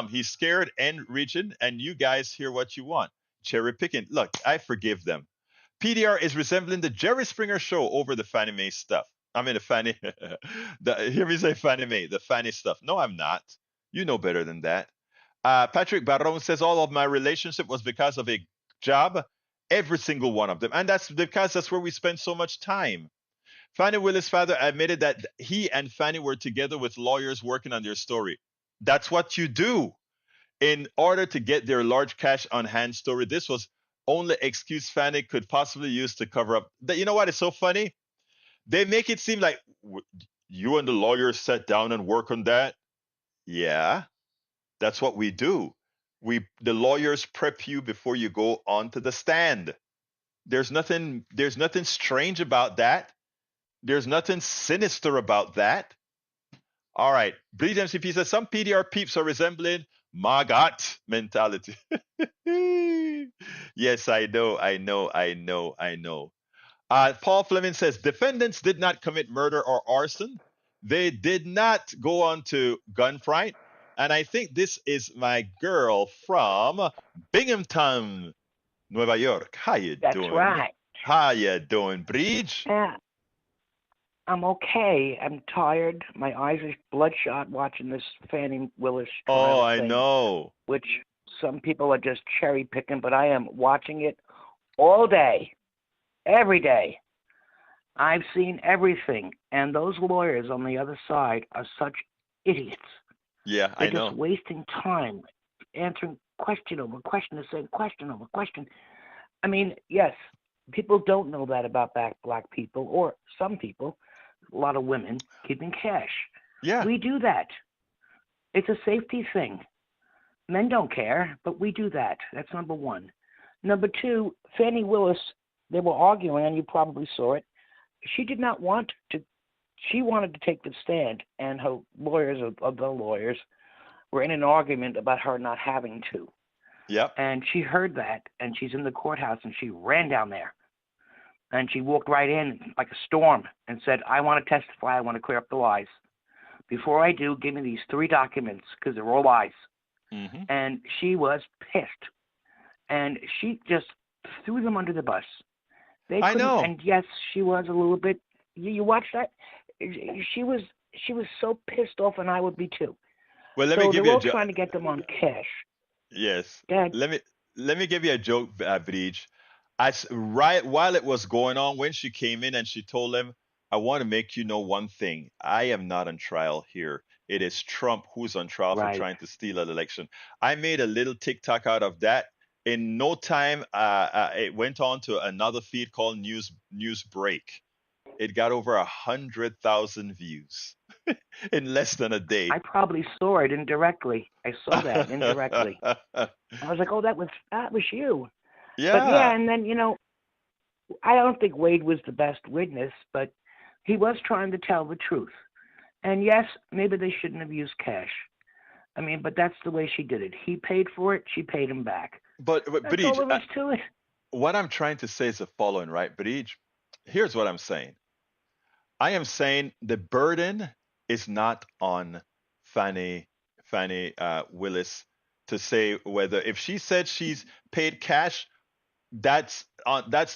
He's scared and region, and you guys hear what you want. Cherry picking. Look, I forgive them. PDR is resembling the Jerry Springer show over the Fannie Mae stuff. I mean, the Fannie, hear me say Fannie Mae, the Fannie stuff. No, I'm not. You know better than that. Patrick Barron says all of my relationship was because of a job, every single one of them. And that's because that's where we spend so much time. Fannie Willis' father admitted that he and Fannie were together with lawyers working on their story. That's what you do in order to get their large cash on hand story. This was only excuse Fannie could possibly use to cover up. You know what is so funny? They make it seem like you and the lawyer sat down and work on that. Yeah, that's what we do. The lawyers prep you before you go onto the stand. There's nothing strange about that. There's nothing sinister about that. All right. Bleed MCP says some PDR peeps are resembling Magat mentality. Yes, I know. Paul Fleming says defendants did not commit murder or arson. They did not go on to gunfight. And I think this is my girl from Binghamton, Nueva York. How you That's doing? right. How you doing, Breach? Yeah, I'm okay. I'm tired. My eyes are bloodshot watching this Fannie Willis Oh, trial I thing, know. which some people are just cherry picking, but I am watching it all day, every day. I've seen everything, and those lawyers on the other side are such idiots. Yeah, They're I just know. wasting time answering question over question and saying question over question. I mean, yes, people don't know that about black people or some people, a lot of women keeping cash. Yeah. We do that. It's a safety thing. Men don't care, but we do that. That's number one. Number two, Fannie Willis, they were arguing, and you probably saw it. She did not want to. She wanted to take the stand, and her lawyers, of the lawyers, were in an argument about her not having to. Yep. And she heard that, and she's in the courthouse, and she ran down there. And she walked right in like a storm and said, I want to testify. I want to clear up the lies. Before I do, give me these 3 documents because they're all lies. Mm-hmm. And she was pissed. And she just threw them under the bus. I know. And yes, she was a little bit. You watched that? She was so pissed off, and I would be too. Well, let So me give they're you a all joke. trying to get them on cash. Yes. Dad, Let me give you a joke, Breach. As right while it was going on, when she came in and she told him, I want to make you know one thing. I am not on trial here. It is Trump who's on trial for right. trying to steal an election. I made a little TikTok out of that. In no time, it went on to another feed called News Break. It got over 100,000 views in less than a day. I probably saw it indirectly. I saw that indirectly. I was like, oh, that was you. But yeah, Yeah. and then, I don't think Wade was the best witness, but he was trying to tell the truth. And yes, maybe they shouldn't have used cash. I mean, but that's the way she did it. He paid for it. She paid him back. But That's all there is to it. what I'm trying to say is the following, right? Here's what I'm saying. I am saying the burden is not on Fannie Willis to say whether if she said she's paid cash, that's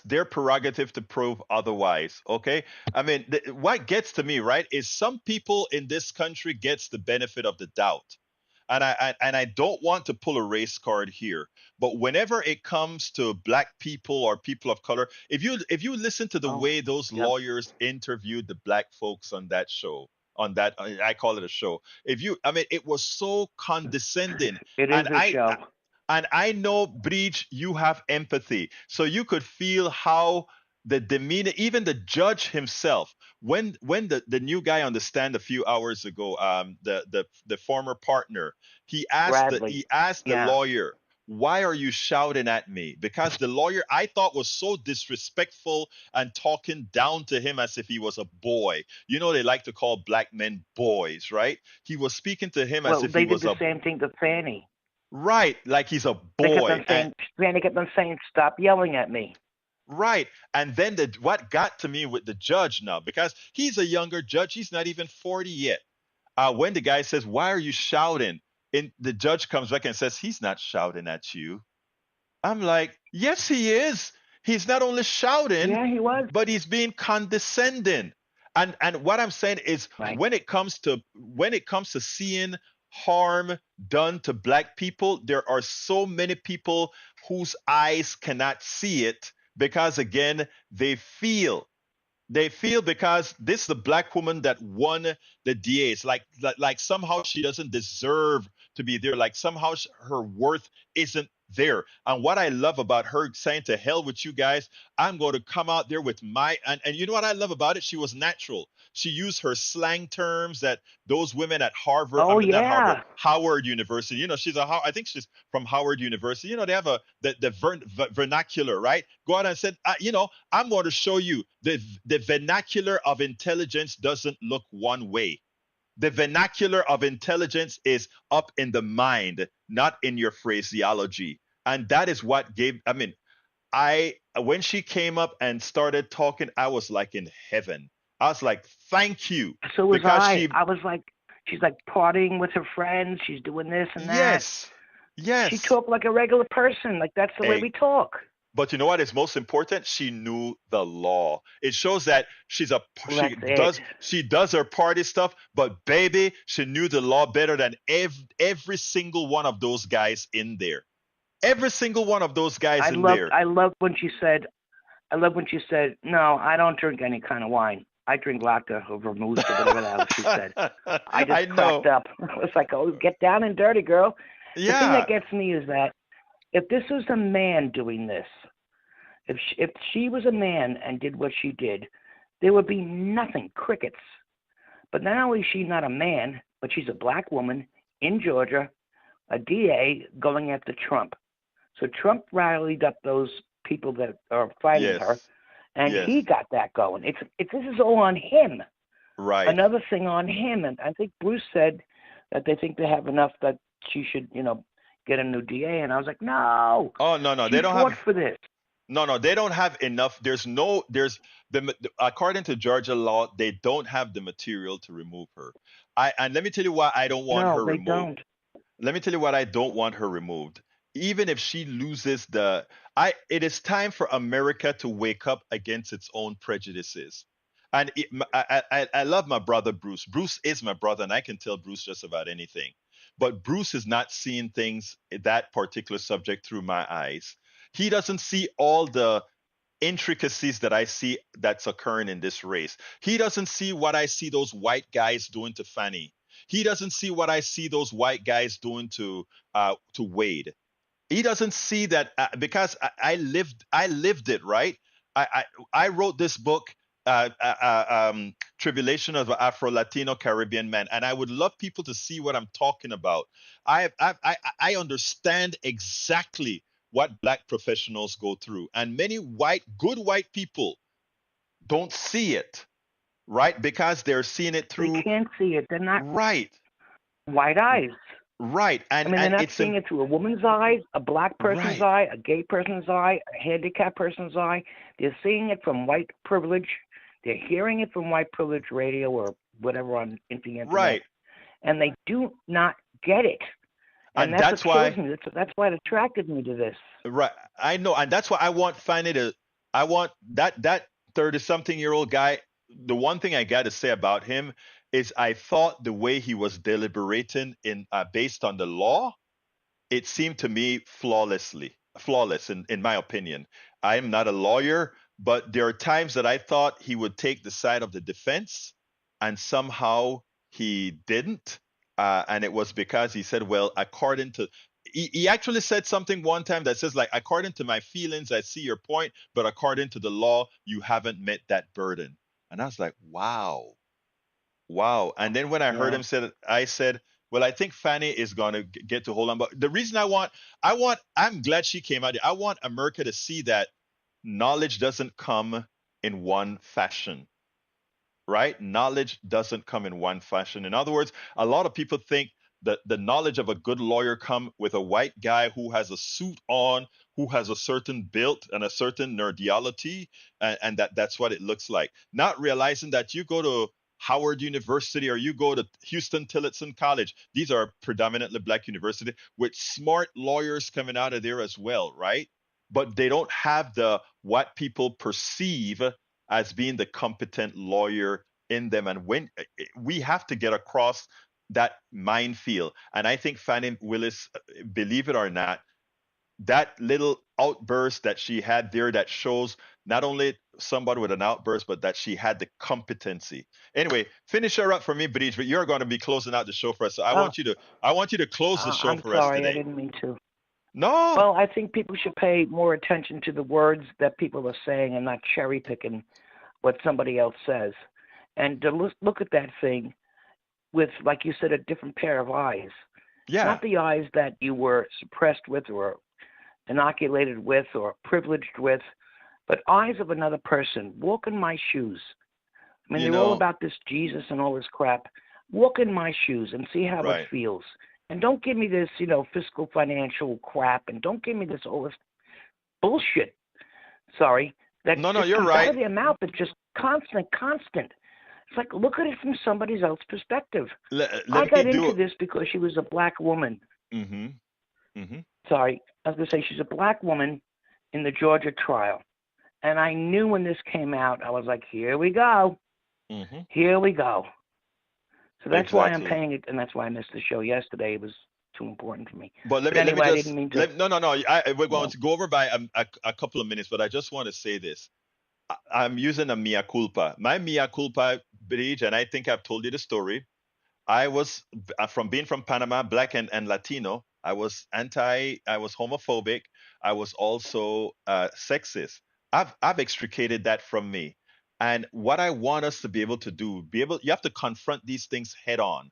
their prerogative to prove otherwise. Okay, I mean, what gets to me, right, is some people in this country gets the benefit of the doubt. And I don't want to pull a race card here, but whenever it comes to black people or people of color, if you listen to the Oh, way those yep. lawyers interviewed the black folks on that show, on that I call it a show. If you, I mean, it was so condescending, It is and a show. I know, Breach, you have empathy, so you could feel how the demeanor, even the judge himself, when the new guy on the stand a few hours ago, the former partner, Bradley. he asked the Yeah. lawyer, why are you shouting at me? Because the lawyer, I thought, was so disrespectful and talking down to him as if he was a boy. You know, they like to call black men boys, right? He was speaking to him as Well, if he they did was the a, same thing to Fanny. right, like he's a They kept boy. on saying, Fanny kept on saying, "Stop yelling at me." Right. And then what got to me with the judge now, because he's a younger judge, he's not even 40 yet. When the guy says, why are you shouting? And the judge comes back and says, he's not shouting at you. I'm like, yes, he is. He's not only shouting, Yeah, he was. but he's being condescending. And what I'm saying is, Right. when it comes to seeing harm done to black people, there are so many people whose eyes cannot see it because, again, they feel because this is the black woman that won the DA. It's like somehow she doesn't deserve to be there. Like somehow her worth isn't there. And what I love about her saying, to hell with you guys, I'm going to come out there with my, and you know what I love about it? She was natural. She used her slang terms that those women at Harvard, I Oh mean, not Harvard, yeah. Howard University, I think she's from Howard University. They have the vernacular, right? Go out and said, I'm going to show you the vernacular of intelligence doesn't look one way. The vernacular of intelligence is up in the mind, not in your phraseology. And that is what gave, I mean, when she came up and started talking, I was like in heaven. I was like, thank you. So was Because I. I was like, she's like partying with her friends. She's doing this and that. yes, She yes. talked like a regular person. Like that's the way we talk. But you know what is most important? She knew the law. It shows that Well, that's it. she does her party stuff, but baby, she knew the law better than every single one of those guys in there. Every single one of those guys in there. I loved when she said, no, I don't drink any kind of wine. I drink vodka or vermouth or whatever the hell she said. I I just know. cracked up. I was like, oh, get down and dirty, girl. The thing Yeah. that gets me is that if this was a man doing this, if she was a man and did what she did, there would be nothing, crickets. But not only is she not a man, but she's a black woman in Georgia, a DA going after Trump. So Trump rallied up those people that are fighting her, Yes. and Yes. he got that going. This is all on him. Right. Another thing on him, and I think Bruce said that they think they have enough that she should, get a new DA. And I was like, no, Oh, no, no. she They don't fought have. for this. No, no, they don't have enough. There's according to Georgia law, they don't have the material to remove her. And let me tell you why I don't want No, her they removed. don't. Let me tell you what I don't want her removed. Even if she loses it is time for America to wake up against its own prejudices. And I love my brother Bruce. Bruce is my brother, and I can tell Bruce just about anything. But Bruce is not seeing things, that particular subject, through my eyes. He doesn't see all the intricacies that I see that's occurring in this race. He doesn't see what I see those white guys doing to Fanny. He doesn't see what I see those white guys doing to Wade. He doesn't see that, because I lived it, right. I wrote this book, Tribulation of Afro Latino Caribbean Man, and I would love people to see what I'm talking about. I understand exactly what black professionals go through, and many good white people don't see it, right, because they're seeing it They through. can't see it. They're not Right. white eyes. Right. I and mean, they're and not it's seeing it through a woman's eye, a black person's right. eye, a gay person's eye, a handicapped person's eye. They're seeing it from white privilege. They're hearing it from white privilege radio or whatever on the internet, Right. and they do not get it. And And that's what that's kills why. me. That's why it attracted me to this. Right. I know, and that's why I want Fanny to. I want that 30-something-year-old guy. The one thing I got to say about him is I thought the way he was deliberating in based on the law, it seemed to me flawless in my opinion. I am not a lawyer, but there are times that I thought he would take the side of the defense, and somehow he didn't. And it was because he said, well, according to he actually said something one time that says, like, according to my feelings, I see your point, but according to the law, you haven't met that burden. And I was like, wow. Wow. And then when I heard Yeah. him say it, I said, well, I think Fanny is going to get to hold on. But the reason I'm glad she came out. I want America to see that knowledge doesn't come in one fashion, right? Knowledge doesn't come in one fashion. In other words, a lot of people think that the knowledge of a good lawyer come with a white guy who has a suit on, who has a certain build and a certain nerdiality, and that's what it looks like. Not realizing that you go to Howard University or you go to Houston Tillotson College. These are predominantly black university with smart lawyers coming out of there as well, right? But they don't have the what people perceive as being the competent lawyer in them. And when we have to get across that minefield, and I think Fannie Willis, believe it or not, that little outburst that she had there that shows not only somebody with an outburst, but that she had the competency. Anyway, finish her up for me, Bridge, but you're going to be closing out the show for us. So Oh, I want you to close the show I'm for us sorry. I today. didn't mean to. No. Well, I think people should pay more attention to the words that people are saying and not cherry picking what somebody else says. And to look at that thing with, like you said, a different pair of eyes. Yeah. Not the eyes that you were suppressed with or inoculated with or privileged with, but eyes of another person. Walk in my shoes. I mean, You they're all know, about this Jesus and all this crap. Walk in my shoes and see how it right. feels. And don't give me this, fiscal financial crap. And don't give me all this bullshit. Sorry, that No, no, just you're comes out right. of their mouth. It's just constant. It's like, look at it from somebody else's perspective. I Let me got do into it. this because she was a black woman. Mm-hmm. Mm-hmm. Sorry, I was going to say she's a black woman in the Georgia trial. And I knew when this came out, I was like, here we go. Mm-hmm. Here we go. So that's why I'm Exactly. paying it, and that's why I missed the show yesterday. It was too important for me. But But let me anyway, I just didn't mean to. no, no, no. We're going to go over by a couple of minutes, but I just want to say this. I'm using a mea culpa. My mea culpa, Bridge, and I think I've told you the story. I was from being from Panama, black and Latino. I was homophobic. I was also sexist. I've extricated that from me. And what I want us to be able to do, you have to confront these things head on.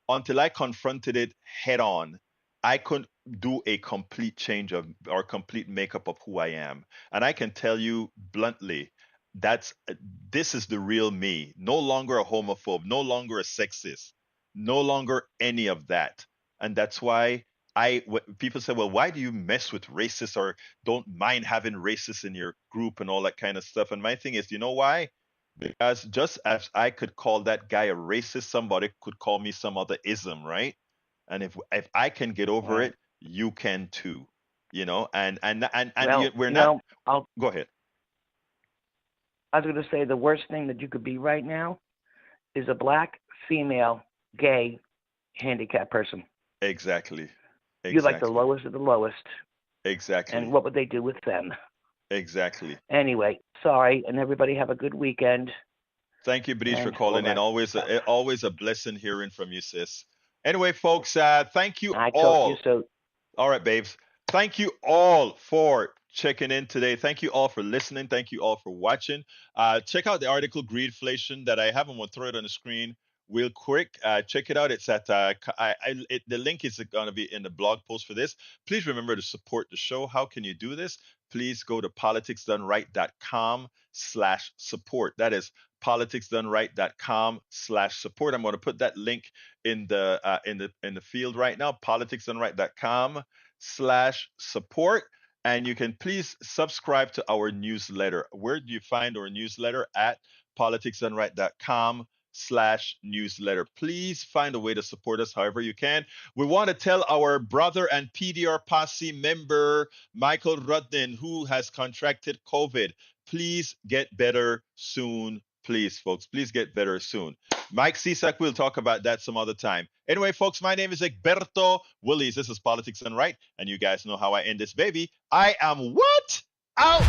Until I confronted it head on, I couldn't do a complete change of or complete makeup of who I am. And I can tell you bluntly, that's this is the real me. No longer a homophobe, no longer a sexist, no longer any of that. And that's why people say, well, why do you mess with racists or don't mind having racists in your group and all that kind of stuff? And my thing is, you know why? Because just as I could call that guy a racist, somebody could call me some other ism, right? And if I can get over Right. it, you can too. And Well, we're not. I'll. Go ahead. I was going to say the worst thing that you could be right now is a black, female, gay, handicapped person. Exactly. You're like the Exactly. lowest of the lowest. And Exactly. what would they do with them? Exactly. Anyway, sorry, and everybody have a good weekend Thank you, Brice, for and all calling in. that stuff. Always a blessing hearing from you, sis. Anyway, folks, thank you I talk to you all. soon. All right, babes. Thank you all for checking in today. Thank you all for listening. Thank you all for watching. Check out the article Greedflation that I have. I'm going to throw it on the screen real quick. Check it out. It's at the link is going to be in the blog post for this. Please remember to support the show. How can you do this? Please go to politicsdoneright.com/support. That is politicsdoneright.com/support. I'm going to put that link in the field right now. politicsdoneright.com/support. And you can please subscribe to our newsletter. Where do you find our newsletter? At politicsdoneright.com/newsletter. Please find a way to support us however you can. We want to tell our brother and PDR Posse member, Michael Rudnin, who has contracted COVID, please get better soon, Please, folks, please get better soon. Mike Cisak, we'll talk about that some other time. Anyway, folks, my name is Egberto Willies. This is Politics Done Right, and you guys know how I end this baby. I am what? Out!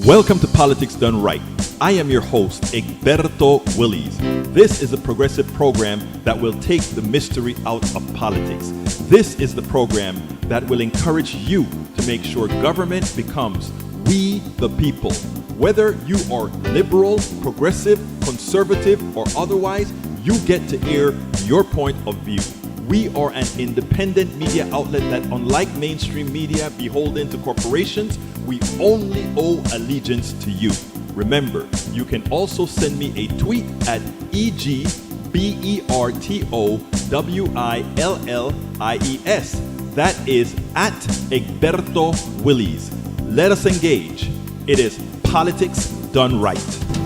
Welcome to Politics Done Right. I am your host, Egberto Willies. This is a progressive program that will take the mystery out of politics. This is the program that will encourage you to make sure government becomes we the people. Whether you are liberal, progressive, conservative, or otherwise, you get to air your point of view. We are an independent media outlet that, unlike mainstream media beholden to corporations, we only owe allegiance to you. Remember, you can also send me a tweet at EGBERTOWILLIES. That is at Egberto Willies. Let us engage. It is Politics Done Right.